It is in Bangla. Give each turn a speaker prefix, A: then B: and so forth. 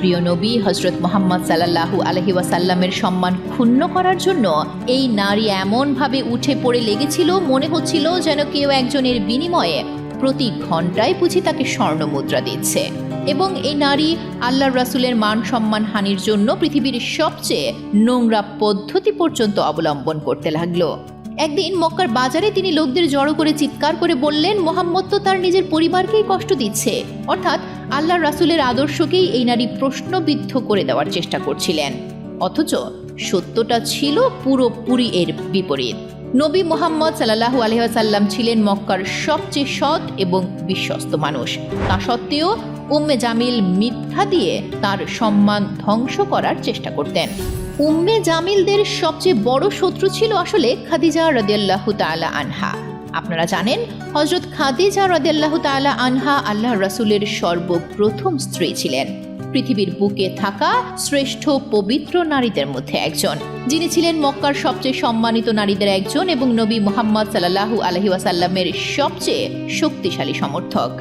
A: প্রিয় নবী হযরত মুহাম্মদ সাল্লাল্লাহু আলাইহি ওয়াসাল্লামের সম্মান ক্ষুণ্ণ করার জন্য এই নারী এমনভাবে উঠে পড়ে লেগেছিল, মনে হচ্ছিল যেন কেউ একজনের বিনিময়ে প্রতি ঘন্টায় বুঝি তাকে স্বর্ণ মুদ্রা দিচ্ছে। এবং এই নারী আল্লাহর রাসূলের মান সম্মান হানির জন্য পৃথিবীর সবচেয়ে নোংরা পদ্ধতি পর্যন্ত অবলম্বন করতে লাগলো। একদিন মক্কার বাজারে তিনি লোকদের জড়ো করে চিৎকার করে বললেন, মুহাম্মদ তো তার নিজের পরিবারকেই কষ্ট দিচ্ছে। অর্থাৎ আল্লাহর রাসূলের আদর্শকেই এই নারী প্রশ্নবিদ্ধ করে দেওয়ার চেষ্টা করছিলেন। অথচ সত্যটা ছিল পুরোপুরি এর বিপরীত। নবী মুহাম্মদ সাল্লাল্লাহু আলাইহি ওয়াসাল্লাম ছিলেন মক্কার সবচেয়ে সৎ এবং বিশ্বস্ত মানুষ। তা সত্ত্বেও উম্মে জামিল মিথ্যা দিয়ে তার সম্মান ধ্বংস করার চেষ্টা করতেন। উম্মে জামিলদের সবচেয়ে বড় শত্রু ছিল আসলে খাদিজা রাদিয়াল্লাহু তাআলা আনহা। আপনারা জানেন, হযরত খাদিজা রাদিয়াল্লাহু তাআলা আনহা আল্লাহর রাসূলের সর্বপ্রথম স্ত্রী ছিলেন। পৃথিবীর বুকে থাকা শ্রেষ্ঠ পবিত্র নারীদের মধ্যে একজন, যিনি ছিলেন মক্কার সবচেয়ে সম্মানিত নারীদের একজন এবং নবী মুহাম্মদ সাল্লাল্লাহু আলাইহি ওয়াসাল্লামের সবচেয়ে শক্তিশালী সমর্থক।